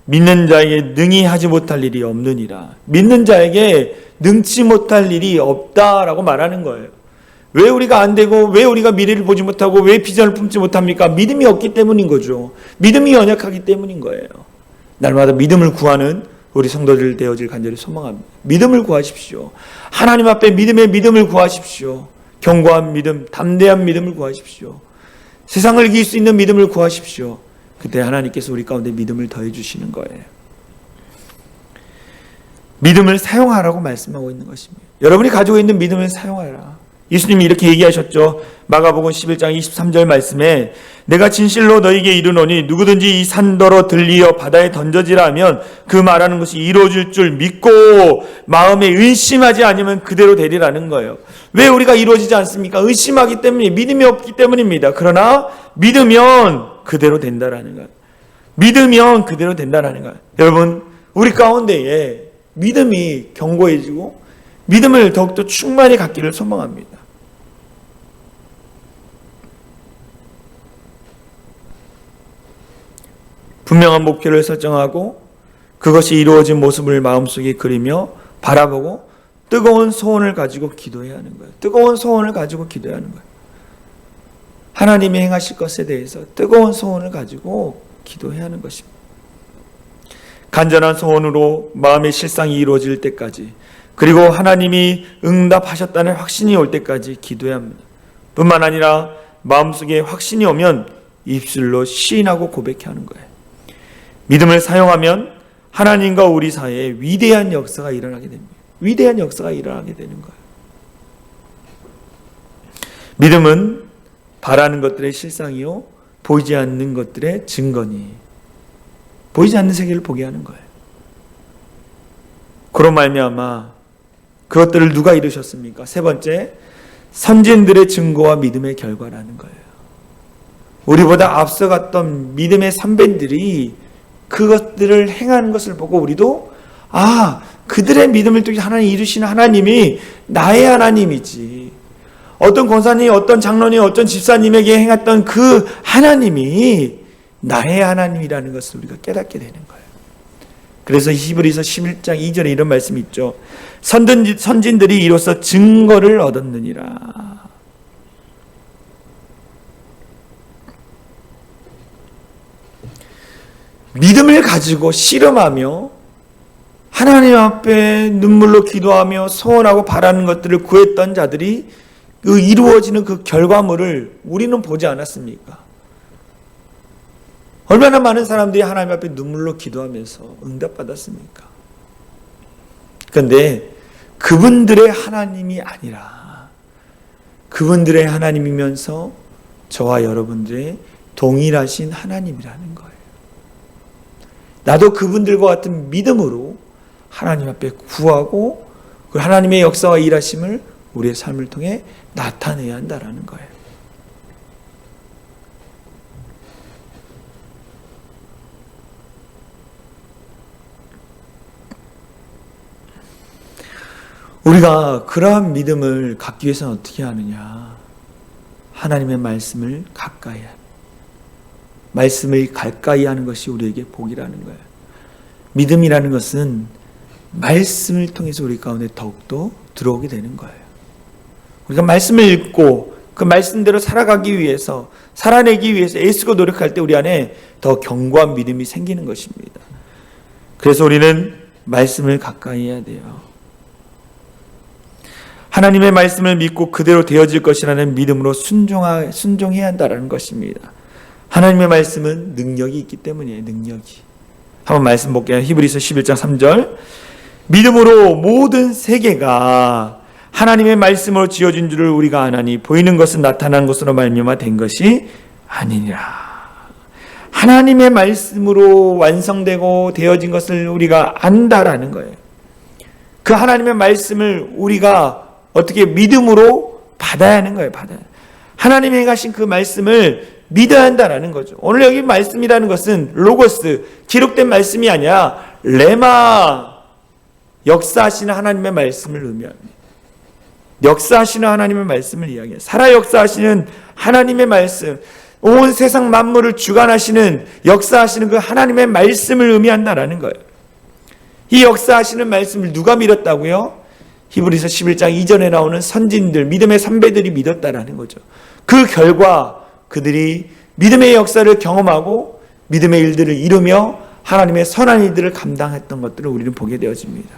믿는 자에게 능히 하지 못할 일이 없느니라. 믿는 자에게 능치 못할 일이 없다라고 말하는 거예요. 왜 우리가 안 되고 왜 우리가 미래를 보지 못하고 왜 비전을 품지 못합니까? 믿음이 없기 때문인 거죠. 믿음이 연약하기 때문인 거예요. 날마다 믿음을 구하는 우리 성도들 되어질 간절히 소망합니다. 믿음을 구하십시오. 하나님 앞에 믿음의 믿음을 구하십시오. 견고한 믿음, 담대한 믿음을 구하십시오. 세상을 이길 수 있는 믿음을 구하십시오. 그때 하나님께서 우리 가운데 믿음을 더해 주시는 거예요. 믿음을 사용하라고 말씀하고 있는 것입니다. 여러분이 가지고 있는 믿음을 사용하라. 예수님이 이렇게 얘기하셨죠. 마가복음 11장 23절 말씀에 내가 진실로 너희에게 이르노니 누구든지 이 산더러 들리어 바다에 던져지라 하면 그 말하는 것이 이루어질 줄 믿고 마음에 의심하지 않으면 그대로 되리라는 거예요. 왜 우리가 이루어지지 않습니까? 의심하기 때문에, 믿음이 없기 때문입니다. 그러나 믿으면 그대로 된다라는 거예요. 믿으면 그대로 된다라는 거예요. 여러분, 우리 가운데에 믿음이 견고해지고 믿음을 더욱더 충만히 갖기를 소망합니다. 분명한 목표를 설정하고 그것이 이루어진 모습을 마음속에 그리며 바라보고 뜨거운 소원을 가지고 기도해야 하는 거예요. 뜨거운 소원을 가지고 기도해야 하는 거예요. 하나님이 행하실 것에 대해서 뜨거운 소원을 가지고 기도해야 하는 것입니다. 간절한 소원으로 마음의 실상이 이루어질 때까지, 그리고 하나님이 응답하셨다는 확신이 올 때까지 기도해야 합니다. 뿐만 아니라 마음속에 확신이 오면 입술로 시인하고 고백해야 하는 거예요. 믿음을 사용하면 하나님과 우리 사이에 위대한 역사가 일어나게 됩니다. 위대한 역사가 일어나게 되는 거예요. 믿음은 바라는 것들의 실상이요 보이지 않는 것들의 증거니, 보이지 않는 세계를 보게 하는 거예요. 그런 말미암아 그것들을 누가 이루셨습니까? 세 번째, 선진들의 증거와 믿음의 결과라는 거예요. 우리보다 앞서갔던 믿음의 선배들이 그것들을 행하는 것을 보고 우리도 그들의 믿음을 통해 하나님 이루시는 하나님이 나의 하나님이지, 어떤 권사님, 어떤 장로님, 어떤 집사님에게 행했던 그 하나님이 나의 하나님이라는 것을 우리가 깨닫게 되는 거예요. 그래서 히브리서 11장 2절에 이런 말씀이 있죠. 선진들이 이로써 증거를 얻었느니라. 믿음을 가지고 씨름하며 하나님 앞에 눈물로 기도하며 소원하고 바라는 것들을 구했던 자들이 그 이루어지는 그 결과물을 우리는 보지 않았습니까? 얼마나 많은 사람들이 하나님 앞에 눈물로 기도하면서 응답받았습니까? 그런데 그분들의 하나님이 아니라 그분들의 하나님이면서 저와 여러분들의 동일하신 하나님이라는 거예요. 나도 그분들과 같은 믿음으로 하나님 앞에 구하고 그 하나님의 역사와 일하심을 우리의 삶을 통해 나타내야 한다는 거예요. 우리가 그러한 믿음을 갖기 위해서는 어떻게 하느냐? 하나님의 말씀을 가까이 하는, 말씀을 가까이 하는 것이 우리에게 복이라는 거예요. 믿음이라는 것은 말씀을 통해서 우리 가운데 더욱더 들어오게 되는 거예요. 우리가 말씀을 읽고 그 말씀대로 살아가기 위해서, 살아내기 위해서 애쓰고 노력할 때 우리 안에 더 견고한 믿음이 생기는 것입니다. 그래서 우리는 말씀을 가까이 해야 돼요. 하나님의 말씀을 믿고 그대로 되어질 것이라는 믿음으로 순종해야 한다는 것입니다. 하나님의 말씀은 능력이 있기 때문이에요. 능력이. 한번 말씀 볼게요. 히브리서 11장 3절. 믿음으로 모든 세계가 하나님의 말씀으로 지어진 줄을 우리가 아나니 보이는 것은 나타난 것으로 말미암아 된 것이 아니니라. 하나님의 말씀으로 완성되고 되어진 것을 우리가 안다라는 거예요. 그 하나님의 말씀을 우리가 어떻게 믿음으로 받아야 하는 거예요. 받아야. 하나님이 행하신 그 말씀을 믿어야 한다라는 거죠. 오늘 여기 말씀이라는 것은 로고스, 기록된 말씀이 아니라 레마, 역사하시는 하나님의 말씀을 의미합니다. 역사하시는 하나님의 말씀을 이야기해요. 살아 역사하시는 하나님의 말씀. 온 세상 만물을 주관하시는, 역사하시는 그 하나님의 말씀을 의미한다라는 거예요. 이 역사하시는 말씀을 누가 믿었다고요? 히브리서 11장 이전에 나오는 선진들, 믿음의 선배들이 믿었다라는 거죠. 그 결과 그들이 믿음의 역사를 경험하고 믿음의 일들을 이루며 하나님의 선한 일들을 감당했던 것들을 우리는 보게 되어집니다.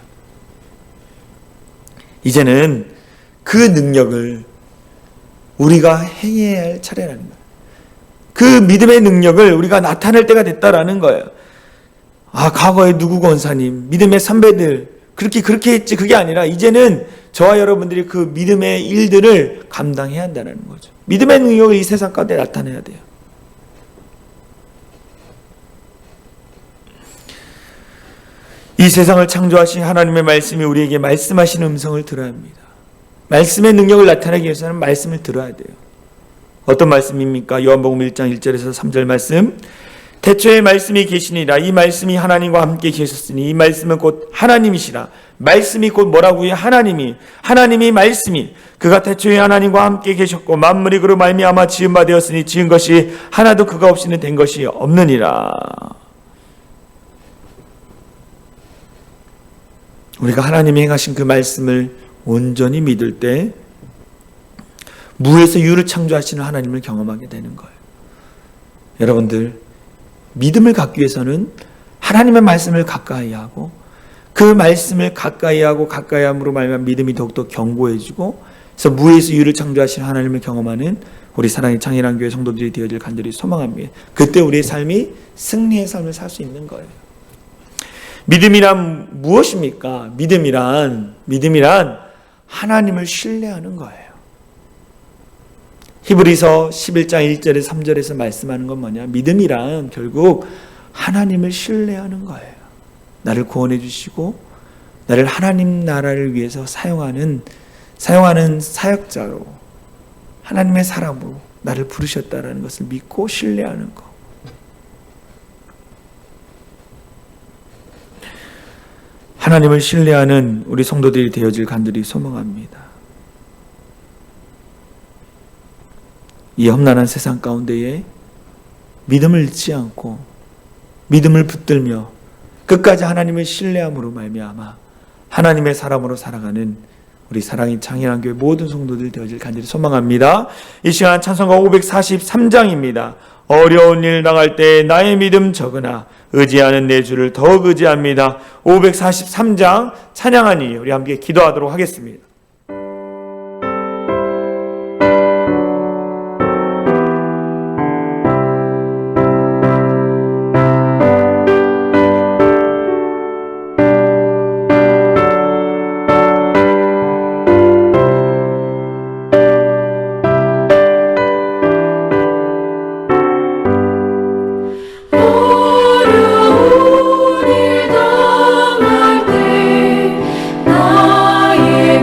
이제는 그 능력을 우리가 행해야 할 차례라는 거예요. 그 믿음의 능력을 우리가 나타낼 때가 됐다라는 거예요. 과거에 누구 권사님, 믿음의 선배들 그렇게 했지, 그게 아니라 이제는 저와 여러분들이 그 믿음의 일들을 감당해야 한다는 거죠. 믿음의 능력을 이 세상 가운데 나타내야 돼요. 이 세상을 창조하신 하나님의 말씀이 우리에게 말씀하시는 음성을 들어야 합니다. 말씀의 능력을 나타내기 위해서는 말씀을 들어야 돼요. 어떤 말씀입니까? 요한복음 1장 1절에서 3절 말씀. 태초에 말씀이 계시니라. 이 말씀이 하나님과 함께 계셨으니 이 말씀은 곧 하나님이시라. 말씀이 곧 뭐라고요? 하나님이 말씀이, 그가 태초에 하나님과 함께 계셨고 만물이 그로 말미암아 지은 바 되었으니 지은 것이 하나도 그가 없이는 된 것이 없느니라. 우리가 하나님이 행하신 그 말씀을 온전히 믿을 때 무에서 유를 창조하시는 하나님을 경험하게 되는 거예요. 여러분들, 믿음을 갖기 위해서는 하나님의 말씀을 가까이 하고 그 말씀을 가까이 함으로 말미암아 믿음이 더욱더 견고해지고, 그래서 무에서 유를 창조하시는 하나님을 경험하는 우리 사랑의 창일한교회 성도들이 되어질 간절히 소망합니다. 그때 우리의 삶이 승리의 삶을 살 수 있는 거예요. 믿음이란 무엇입니까? 믿음이란 하나님을 신뢰하는 거예요. 히브리서 11장 1절에서 3절에서 말씀하는 건 뭐냐? 믿음이란 결국 하나님을 신뢰하는 거예요. 나를 구원해 주시고 나를 하나님 나라를 위해서 사용하는 사역자로, 하나님의 사람으로 나를 부르셨다라는 것을 믿고 신뢰하는 것. 하나님을 신뢰하는 우리 성도들이 되어질 간절히 소망합니다. 이 험난한 세상 가운데에 믿음을 잃지 않고 믿음을 붙들며 끝까지 하나님을 신뢰함으로 말미암아 하나님의 사람으로 살아가는 우리 사랑의 창일한교회 모든 성도들 되어질 간절히 소망합니다. 이 시간 찬송가 543장입니다. 어려운 일 당할 때 나의 믿음 적으나 의지하는 내 주를 더욱 의지합니다. 543장 찬양하니 우리 함께 기도하도록 하겠습니다. 어려운 일 당할 때 나의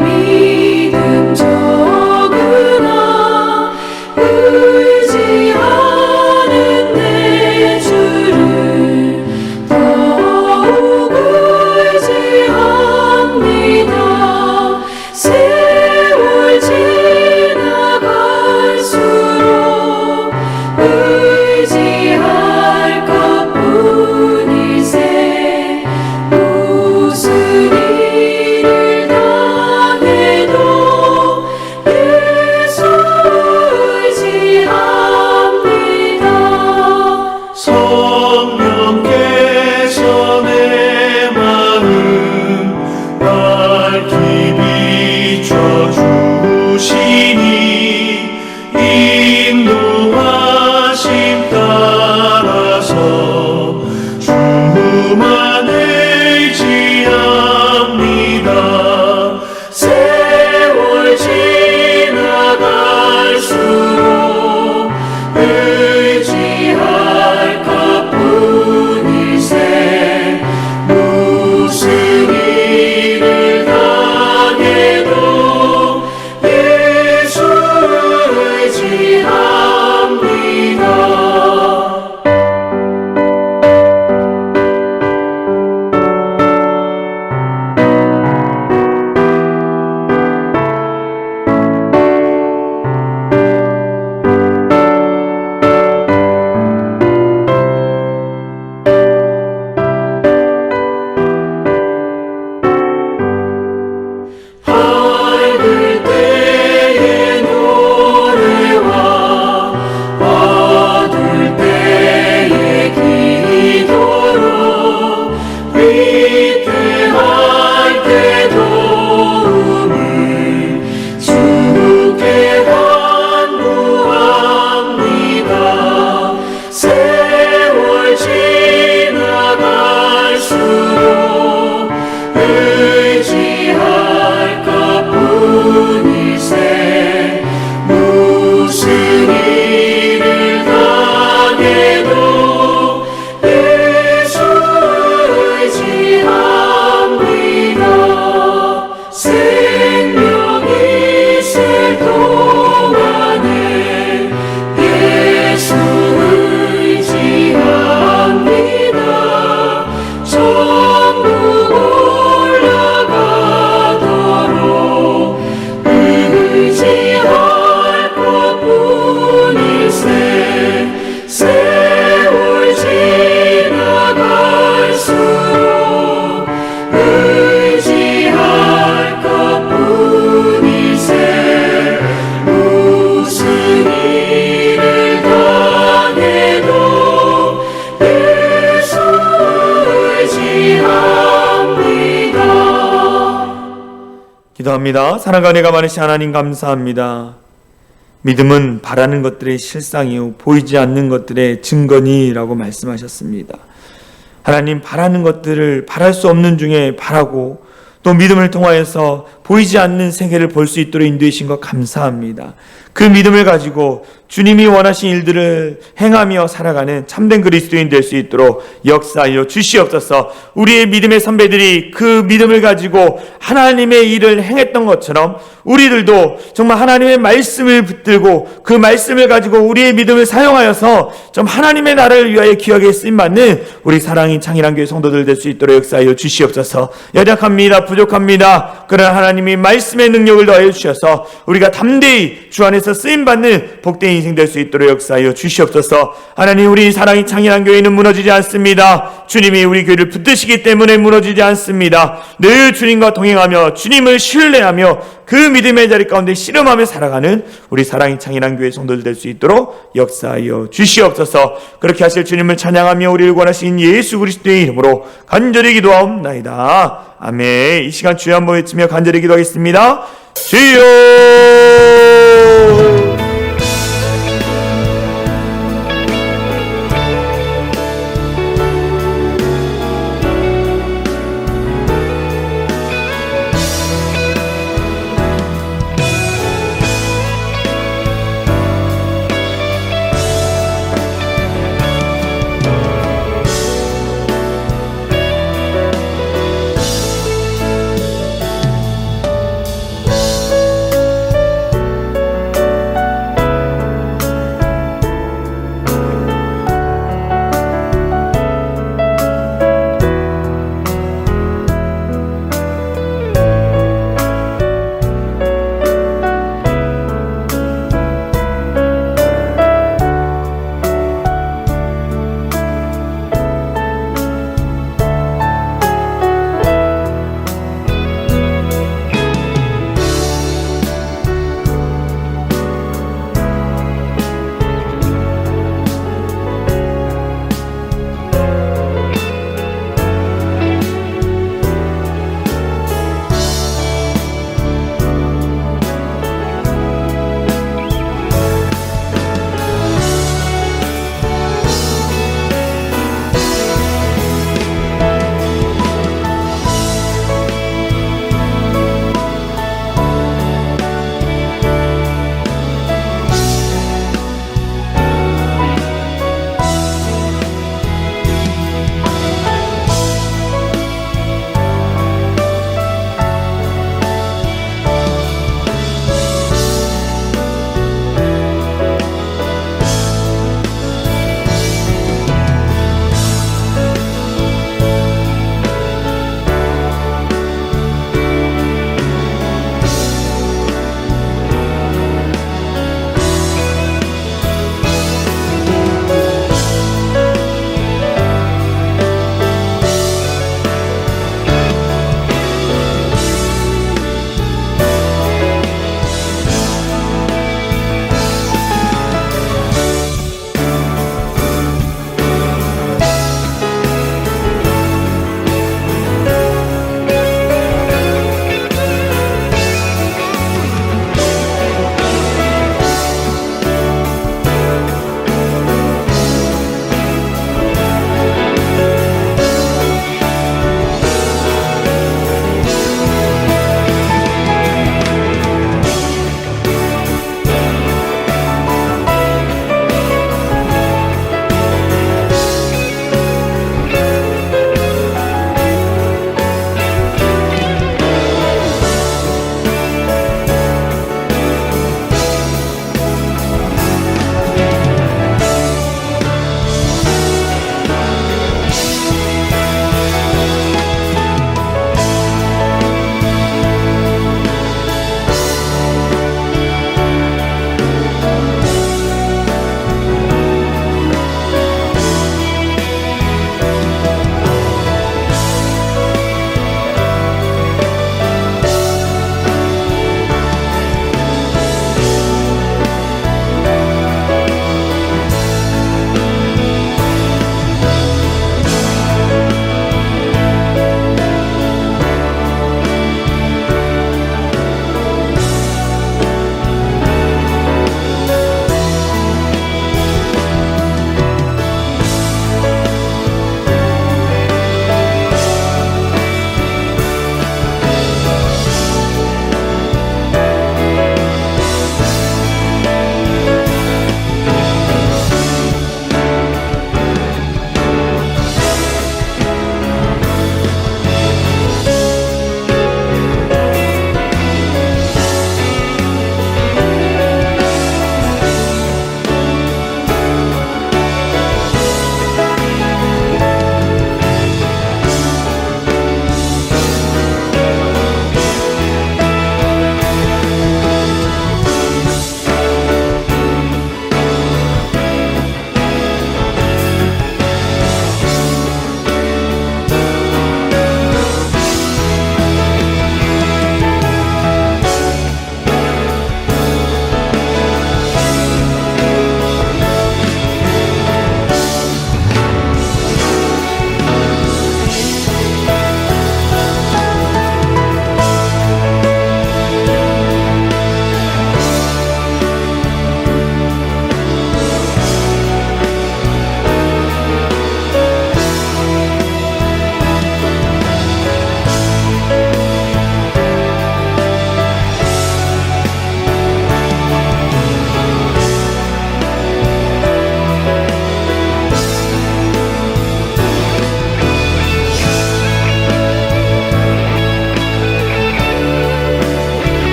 기도합니다. 사랑과 은혜가 많으신 하나님 감사합니다. 믿음은 바라는 것들의 실상이요 보이지 않는 것들의 증거니라고 말씀하셨습니다. 하나님, 바라는 것들을 바랄 수 없는 중에 바라고 또 믿음을 통하여서 보이지 않는 세계를 볼 수 있도록 인도해 주신 것 감사합니다. 그 믿음을 가지고 주님이 원하신 일들을 행하며 살아가는 참된 그리스도인 될 수 있도록 역사하여 주시옵소서. 우리의 믿음의 선배들이 그 믿음을 가지고 하나님의 일을 행했던 것처럼 우리들도 정말 하나님의 말씀을 붙들고 그 말씀을 가지고 우리의 믿음을 사용하여서 좀 하나님의 나라를 위하여 기억에 쓰임받는 우리 사랑인 창일한 교회 성도들 될 수 있도록 역사하여 주시옵소서. 연약합니다. 부족합니다. 그러나 하나님이 말씀의 능력을 더하여 주셔서 우리가 담대히 주 안에서 쓰임받는 복된 인생 될 수 있도록 역사하여 주시옵소서. 하나님, 우리 사랑이 창일한 교회는 무너지지 않습니다. 주님이 우리 교회를 붙드시기 때문에 무너지지 않습니다. 늘 주님과 동행하며 주님을 신뢰하며 그 믿음의 자리 가운데 씨름하며 살아가는 우리 사랑이 창일한 교회 성도들 될 수 있도록 역사하여 주시옵소서. 그렇게 하실 주님을 찬양하며 우리를 구원하신 예수 그리스도의 이름으로 간절히 기도하옵나이다. 아멘. 이 시간 주여 한번 외치며 간절히 기도하겠습니다. 주여